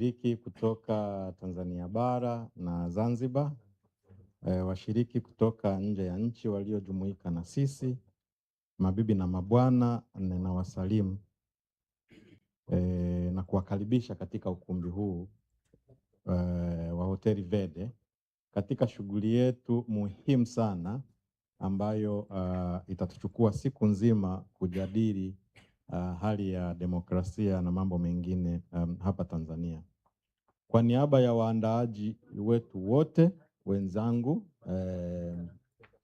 Washiriki kutoka Tanzania bara na Zanzibar, washiriki kutoka nje ya nchi waliojumuika na sisi, mabibi na mabwana, ninawasalimu na kuwakaribisha katika ukumbi huu wa Hoteli Verde katika shughuli yetu muhimu sana ambayo itatuchukua siku nzima kujadili hali ya demokrasia na mambo mengine hapa Tanzania. Kwa niaba ya waandaaji wetu wote wenzangu,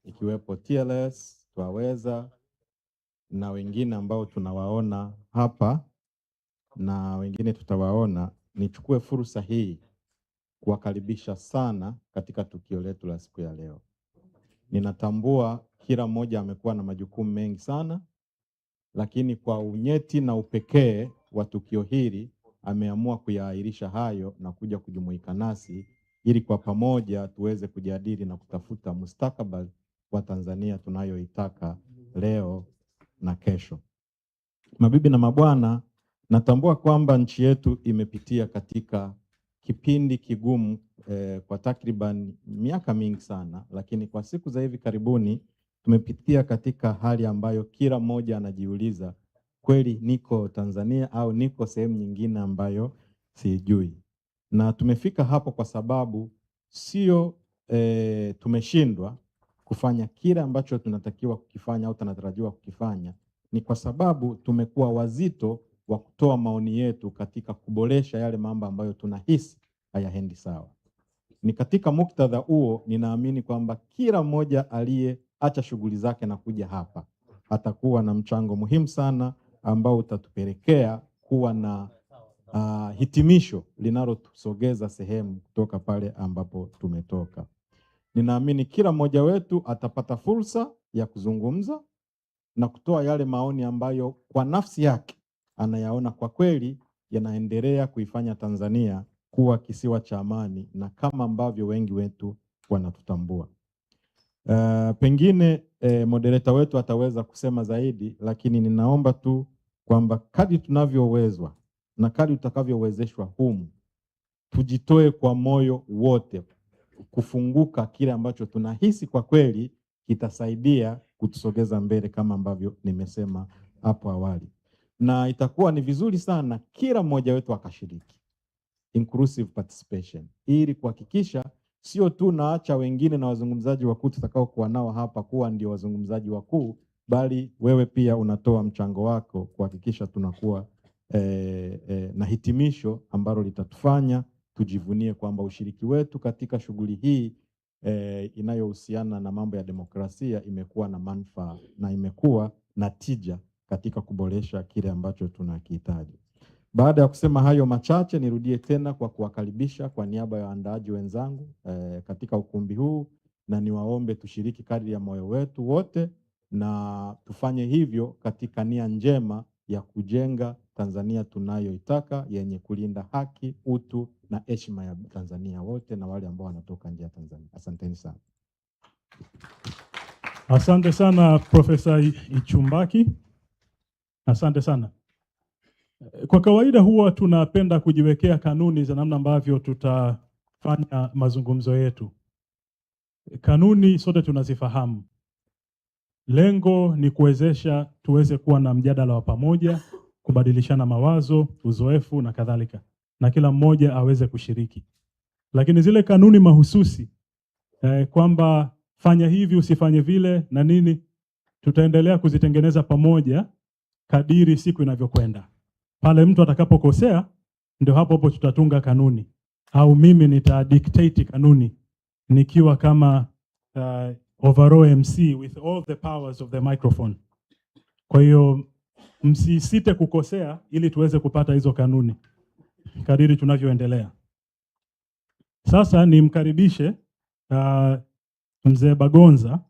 ikiwepo TLS, Twaweza na wengine ambao tunawaona hapa na wengine tutawaona, nichukue fursa hii kuwakaribisha sana katika tukio letu la siku ya leo. Ninatambua kila mmoja amekuwa na majukumu mengi sana, lakini kwa unyeti na upekee wa tukio hili ameamua kuyaahirisha hayo na kuja kujumuika nasi ili kwa pamoja tuweze kujadili na kutafuta mustakabali wa Tanzania tunayoitaka leo na kesho. Mabibi na mabwana, natambua kwamba nchi yetu imepitia katika kipindi kigumu kwa takriban miaka mingi sana, lakini kwa siku za hivi karibuni tumepitia katika hali ambayo kila mmoja anajiuliza, kweli niko Tanzania au niko sehemu nyingine ambayo sijui. Na tumefika hapo kwa sababu sio tumeshindwa kufanya kile ambacho tunatakiwa kukifanya au tunatarajiwa kukifanya, ni kwa sababu tumekuwa wazito wa kutoa maoni yetu katika kuboresha yale mambo ambayo tunahisi hayaendi sawa. Ni katika muktadha huo ninaamini kwamba kila mmoja aliyeacha shughuli zake na kuja hapa atakuwa na mchango muhimu sana ambao utatupelekea kuwa na hitimisho linalotusogeza sehemu kutoka pale ambapo tumetoka. Ninaamini kila mmoja wetu atapata fursa ya kuzungumza na kutoa yale maoni ambayo kwa nafsi yake anayaona kwa kweli yanaendelea kuifanya Tanzania kuwa kisiwa cha amani na kama ambavyo wengi wetu wanatutambua. Pengine moderator wetu ataweza kusema zaidi, lakini ninaomba tu kwamba kadri tunavyowezwa na kadri tutakavyowezeshwa humu, tujitoe kwa moyo wote kufunguka kile ambacho tunahisi kwa kweli kitasaidia kutusogeza mbele kama ambavyo nimesema hapo awali. Na itakuwa ni vizuri sana kila mmoja wetu akashiriki, inclusive participation, ili kuhakikisha sio tu naacha wengine na wazungumzaji wakuu tutakao kuwa nao hapa kuwa ndio wazungumzaji wakuu, bali wewe pia unatoa mchango wako kuhakikisha tunakuwa na hitimisho ambalo litatufanya tujivunie kwamba ushiriki wetu katika shughuli hii inayohusiana na mambo ya demokrasia imekuwa na manufaa na imekuwa na tija katika kuboresha kile ambacho tunakihitaji. Baada ya kusema hayo machache, nirudie tena kwa kuwakaribisha kwa niaba ya waandaaji wenzangu katika ukumbi huu, na niwaombe tushiriki kadri ya moyo wetu wote na tufanye hivyo katika nia njema ya kujenga Tanzania tunayoitaka yenye kulinda haki, utu na heshima ya Tanzania wote na wale ambao wanatoka nje ya Tanzania. Asanteni sana. Asante sana Profesa Ichumbaki. Asante sana. Kwa kawaida huwa tunapenda kujiwekea kanuni za namna ambavyo tutafanya mazungumzo yetu. Kanuni sote tunazifahamu. Lengo ni kuwezesha tuweze kuwa na mjadala wa pamoja, kubadilishana mawazo, uzoefu na kadhalika, na kila mmoja aweze kushiriki. Lakini zile kanuni mahususi kwamba fanya hivi usifanye vile na nini, tutaendelea kuzitengeneza pamoja kadiri siku inavyokwenda. Pale mtu atakapokosea ndio hapo tutatunga kanuni, au mimi nitadictate kanuni nikiwa kama overall MC with all the powers of the microphone. Kwa hiyo msisite kukosea ili tuweze kupata hizo kanuni kadiri tunavyoendelea. Sasa nimkaribishe Mzee Bagonza.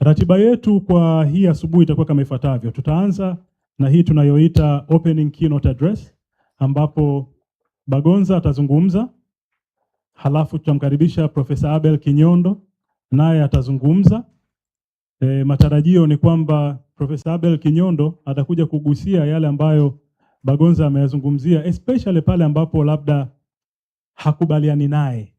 Ratiba yetu kwa hii asubuhi itakuwa kama ifuatavyo. Tutaanza na hii tunayoita opening keynote address, ambapo Bagonza atazungumza, halafu tutamkaribisha Profesa Abel Kinyondo naye atazungumza. Matarajio ni kwamba Profesa Abel Kinyondo atakuja kugusia yale ambayo Bagonza ameyazungumzia, especially pale ambapo labda hakubaliani naye